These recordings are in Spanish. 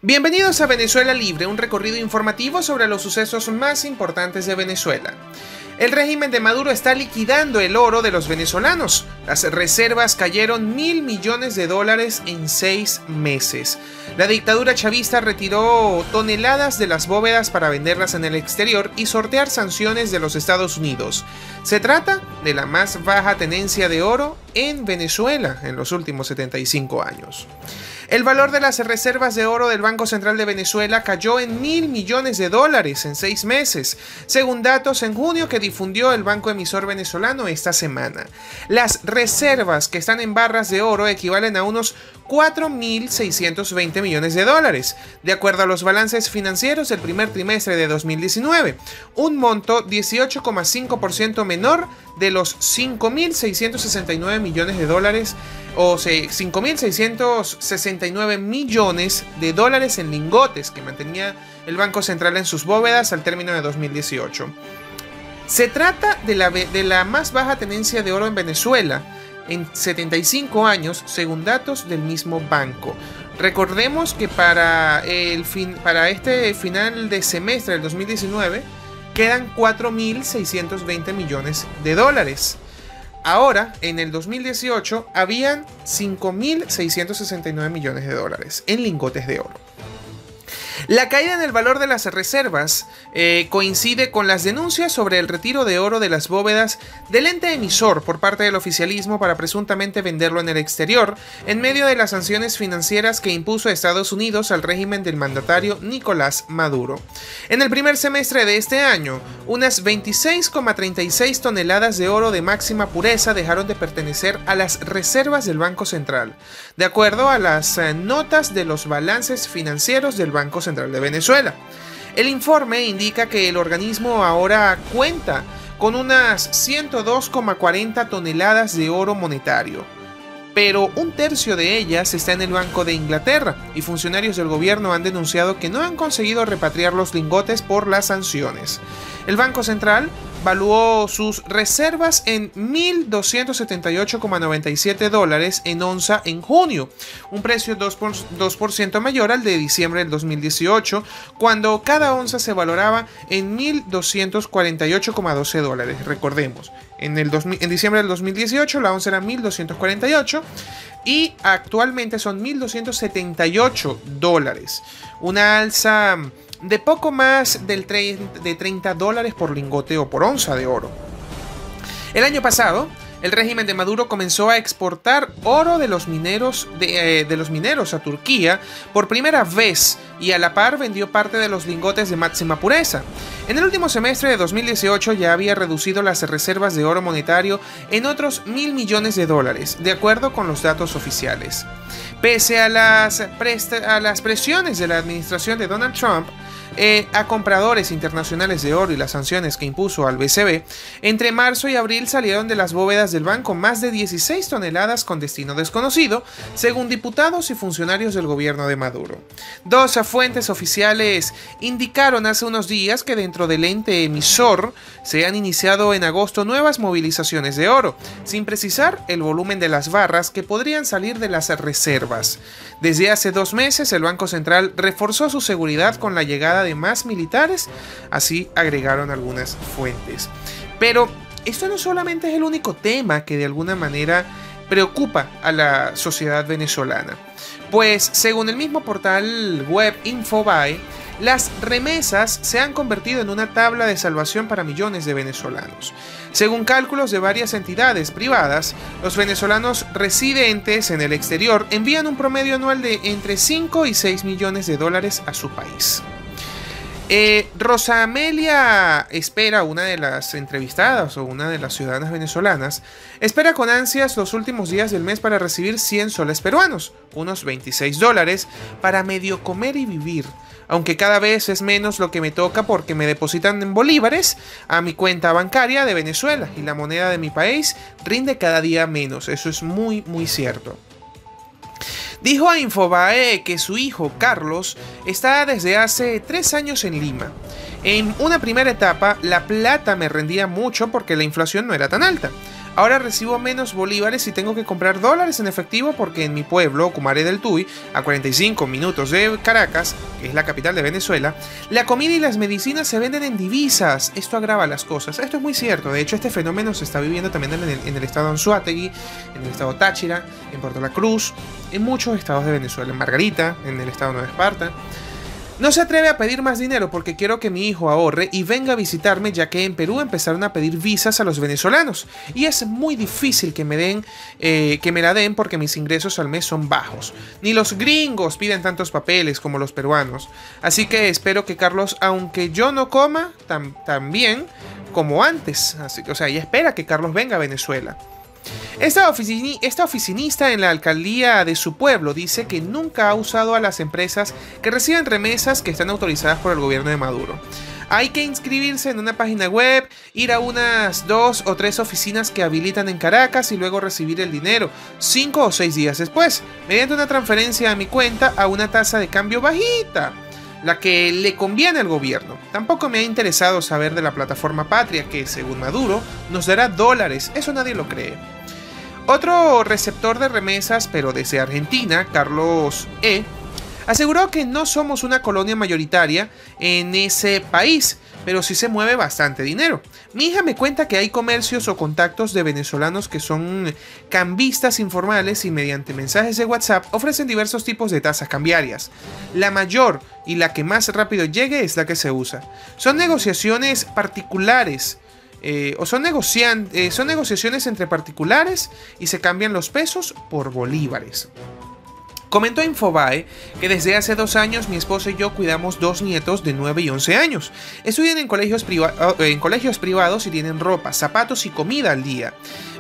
Bienvenidos a Venezuela Libre, un recorrido informativo sobre los sucesos más importantes de Venezuela. El régimen de Maduro está liquidando el oro de los venezolanos. Las reservas cayeron $1.000 millones en 6 meses. La dictadura chavista retiró toneladas de las bóvedas para venderlas en el exterior y sortear sanciones de los Estados Unidos. Se trata de la más baja tenencia de oro en Venezuela en los últimos 75 años. El valor de las reservas de oro del Banco Central de Venezuela cayó en $1.000 millones en 6 meses, según datos en junio que difundió el banco emisor venezolano esta semana. Las reservas que están en barras de oro equivalen a unos $4.620 millones, de acuerdo a los balances financieros del primer trimestre de 2019, un monto 18,5% menor de los $5.669 millones o 5.669 millones de dólares en lingotes que mantenía el Banco Central en sus bóvedas al término de 2018. Se trata de la más baja tenencia de oro en Venezuela en 75 años, según datos del mismo banco. Recordemos que para este final de semestre del 2019 quedan $4.620 millones. Ahora, en el 2018, habían $5.669 millones en lingotes de oro. La caída en el valor de las reservas coincide con las denuncias sobre el retiro de oro de las bóvedas del ente emisor por parte del oficialismo para presuntamente venderlo en el exterior, en medio de las sanciones financieras que impuso Estados Unidos al régimen del mandatario Nicolás Maduro. En el primer semestre de este año, unas 26,36 toneladas de oro de máxima pureza dejaron de pertenecer a las reservas del Banco Central, de acuerdo a las notas de los balances financieros del Banco Central de Venezuela. El informe indica que el organismo ahora cuenta con unas 102,40 toneladas de oro monetario, pero un tercio de ellas está en el Banco de Inglaterra y funcionarios del gobierno han denunciado que no han conseguido repatriar los lingotes por las sanciones. El Banco Central valuó sus reservas en $1.278,97 en onza en junio, un precio 2% mayor al de diciembre del 2018, cuando cada onza se valoraba en $1.248,12. Recordemos, en diciembre del 2018 la onza era 1.248 y actualmente son $1.278, una alza de poco más de $30 por lingote o por onza de oro. El año pasado, el régimen de Maduro comenzó a exportar oro de los mineros a Turquía por primera vez y a la par vendió parte de los lingotes de máxima pureza. En el último semestre de 2018 ya había reducido las reservas de oro monetario en otros $1.000 millones, de acuerdo con los datos oficiales. Pese a las presiones de la administración de Donald Trump a compradores internacionales de oro y las sanciones que impuso al BCB, entre marzo y abril salieron de las bóvedas del banco más de 16 toneladas con destino desconocido, según diputados y funcionarios del gobierno de Maduro. Dos fuentes oficiales indicaron hace unos días que dentro del ente emisor se han iniciado en agosto nuevas movilizaciones de oro, sin precisar el volumen de las barras que podrían salir de las reservas. Desde hace 2 meses, el Banco Central reforzó su seguridad con la llegada de más militares, así agregaron algunas fuentes. Pero esto no solamente es el único tema que de alguna manera preocupa a la sociedad venezolana, pues según el mismo portal web Infobae, las remesas se han convertido en una tabla de salvación para millones de venezolanos. Según cálculos de varias entidades privadas, los venezolanos residentes en el exterior envían un promedio anual de entre 5 y 6 millones de dólares a su país. Rosa Amelia espera, una de las entrevistadas o una de las ciudadanas venezolanas, espera con ansias los últimos días del mes para recibir 100 soles peruanos, unos $26, para medio comer y vivir, aunque cada vez es menos lo que me toca porque me depositan en bolívares a mi cuenta bancaria de Venezuela y la moneda de mi país rinde cada día menos. Eso es muy, muy cierto. Dijo a Infobae que su hijo, Carlos, está desde hace 3 años en Lima. En una primera etapa, la plata me rendía mucho porque la inflación no era tan alta. Ahora recibo menos bolívares y tengo que comprar dólares en efectivo porque en mi pueblo, Cumaré del Tuy, a 45 minutos de Caracas, que es la capital de Venezuela, la comida y las medicinas se venden en divisas. Esto agrava las cosas. Esto es muy cierto. De hecho, este fenómeno se está viviendo también en el estado de Anzoátegui, en el estado Táchira, en Puerto La Cruz, en muchos estados de Venezuela, en Margarita, en el estado de Nueva Esparta. No se atreve a pedir más dinero porque quiero que mi hijo ahorre y venga a visitarme, ya que en Perú empezaron a pedir visas a los venezolanos y es muy difícil que me la den porque mis ingresos al mes son bajos. Ni los gringos piden tantos papeles como los peruanos. Así que espero que Carlos, aunque yo no coma tan bien como antes, así que, o sea, ella espera que Carlos venga a Venezuela. Esta oficinista en la alcaldía de su pueblo dice que nunca ha usado a las empresas que reciben remesas que están autorizadas por el gobierno de Maduro. Hay que inscribirse en una página web, ir a unas 2 o 3 oficinas que habilitan en Caracas y luego recibir el dinero 5 o 6 días después, mediante una transferencia a mi cuenta a una tasa de cambio bajita, la que le conviene al gobierno. Tampoco me ha interesado saber de la plataforma Patria, que según Maduro nos dará dólares. Eso nadie lo cree. Otro receptor de remesas, pero desde Argentina, Carlos E., aseguró que no somos una colonia mayoritaria en ese país, pero sí se mueve bastante dinero. Mi hija me cuenta que hay comercios o contactos de venezolanos que son cambistas informales y mediante mensajes de WhatsApp ofrecen diversos tipos de tasas cambiarias. La mayor y la que más rápido llegue es la que se usa. Son negociaciones particulares. Son negociaciones entre particulares y se cambian los pesos por bolívares. Comentó Infobae que desde hace 2 años mi esposa y yo cuidamos 2 nietos de 9 y 11 años. Estudian en colegios privados y tienen ropa, zapatos y comida al día.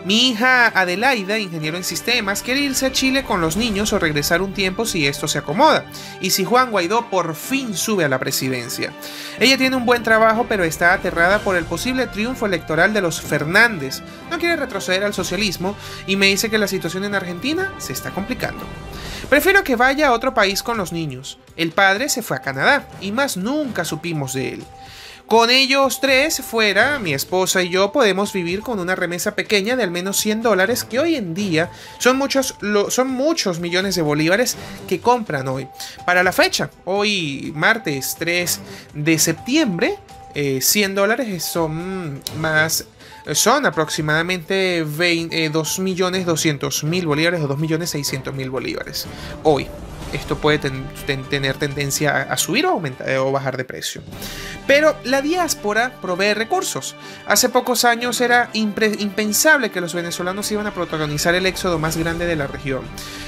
Mi hija Adelaida, ingeniero en sistemas, quiere irse a Chile con los niños o regresar un tiempo si esto se acomoda. Y si Juan Guaidó por fin sube a la presidencia. Ella tiene un buen trabajo, pero está aterrada por el posible triunfo electoral de los Fernández. No quiere retroceder al socialismo y me dice que la situación en Argentina se está complicando. Prefiero que vaya a otro país con los niños. El padre se fue a Canadá y más nunca supimos de él. Con ellos 3 fuera, mi esposa y yo podemos vivir con una remesa pequeña de al menos $100, que hoy en día son muchos millones de bolívares que compran hoy. Para la fecha, hoy martes 3 de septiembre, $100 son aproximadamente 2.200.000 bolívares o 2.600.000 bolívares. Hoy, esto puede tener tendencia a subir o bajar de precio. Pero la diáspora provee recursos. Hace pocos años era impensable que los venezolanos iban a protagonizar el éxodo más grande de la región.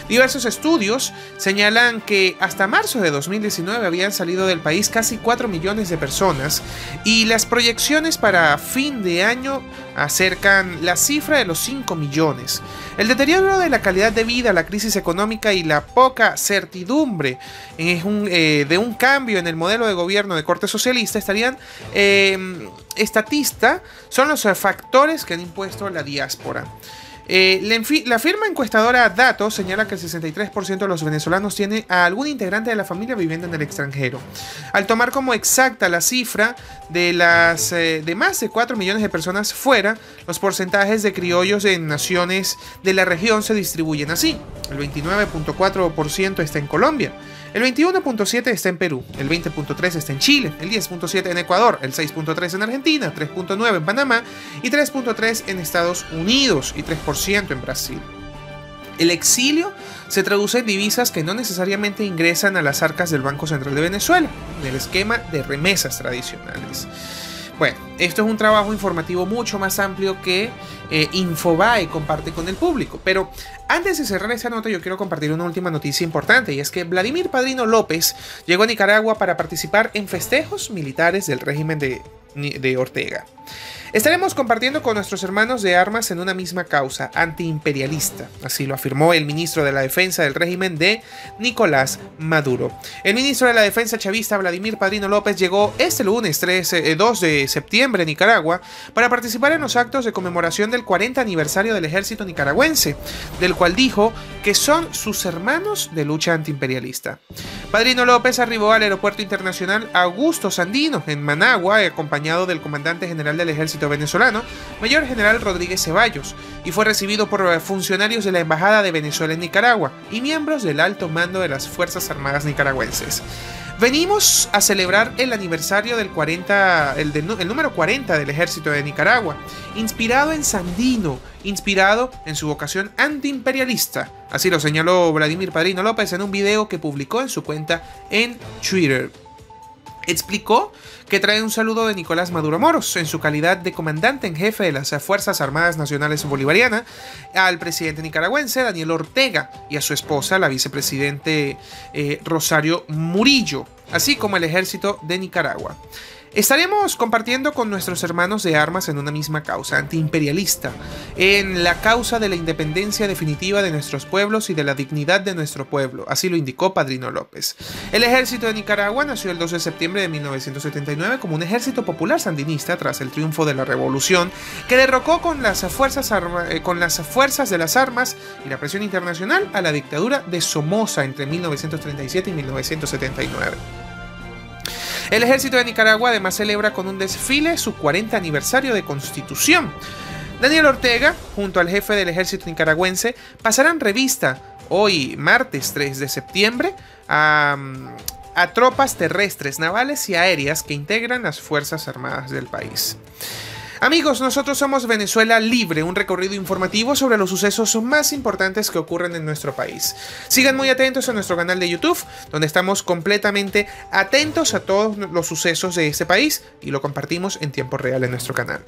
Diversos estudios señalan que hasta marzo de 2019 habían salido del país casi 4 millones de personas y las proyecciones para fin de año acercan la cifra de los 5 millones. El deterioro de la calidad de vida, la crisis económica y la poca certidumbre de un cambio en el modelo de gobierno de corte socialista son los factores que han impuesto la diáspora. La firma encuestadora Datos señala que el 63% de los venezolanos tiene a algún integrante de la familia viviendo en el extranjero. Al tomar como exacta la cifra de más de 4 millones de personas fuera, los porcentajes de criollos en naciones de la región se distribuyen así. El 29.4% está en Colombia, el 21.7% está en Perú, el 20.3% está en Chile, el 10.7% en Ecuador, el 6.3% en Argentina, 3.9% en Panamá y 3.3% en Estados Unidos y 3% en Brasil. El exilio se traduce en divisas que no necesariamente ingresan a las arcas del Banco Central de Venezuela, en el esquema de remesas tradicionales. Bueno, esto es un trabajo informativo mucho más amplio que Infobae comparte con el público. Pero antes de cerrar esta nota, yo quiero compartir una última noticia importante, y es que Vladimir Padrino López llegó a Nicaragua para participar en festejos militares del régimen de Ortega. Estaremos compartiendo con nuestros hermanos de armas en una misma causa antiimperialista, así lo afirmó el ministro de la Defensa del régimen de Nicolás Maduro. El ministro de la Defensa chavista Vladimir Padrino López llegó este lunes 2 de septiembre a Nicaragua para participar en los actos de conmemoración del 40 aniversario del ejército nicaragüense, del cual dijo que son sus hermanos de lucha antiimperialista. Padrino López arribó al aeropuerto internacional Augusto Sandino en Managua, acompañado del comandante general del ejército ejército venezolano, Mayor General Rodríguez Ceballos, y fue recibido por funcionarios de la Embajada de Venezuela en Nicaragua y miembros del alto mando de las Fuerzas Armadas nicaragüenses. Venimos a celebrar el aniversario del el número 40 del ejército de Nicaragua, inspirado en Sandino, inspirado en su vocación antiimperialista. Así lo señaló Vladimir Padrino López en un video que publicó en su cuenta en Twitter. Explicó que trae un saludo de Nicolás Maduro Moros en su calidad de comandante en jefe de las Fuerzas Armadas Nacionales Bolivarianas, al presidente nicaragüense Daniel Ortega y a su esposa, la vicepresidente Rosario Murillo, así como el ejército de Nicaragua. Estaremos compartiendo con nuestros hermanos de armas en una misma causa antiimperialista, en la causa de la independencia definitiva de nuestros pueblos y de la dignidad de nuestro pueblo, así lo indicó Padrino López. El ejército de Nicaragua nació el 12 de septiembre de 1979 como un ejército popular sandinista tras el triunfo de la revolución que derrocó con las fuerzas de las armas y la presión internacional a la dictadura de Somoza entre 1937 y 1979. El ejército de Nicaragua además celebra con un desfile su 40 aniversario de constitución. Daniel Ortega, junto al jefe del ejército nicaragüense, pasarán revista hoy, martes 3 de septiembre, a tropas terrestres, navales y aéreas que integran las Fuerzas Armadas del país. Amigos, nosotros somos Venezuela Libre, un recorrido informativo sobre los sucesos más importantes que ocurren en nuestro país. Sigan muy atentos a nuestro canal de YouTube, donde estamos completamente atentos a todos los sucesos de este país y lo compartimos en tiempo real en nuestro canal.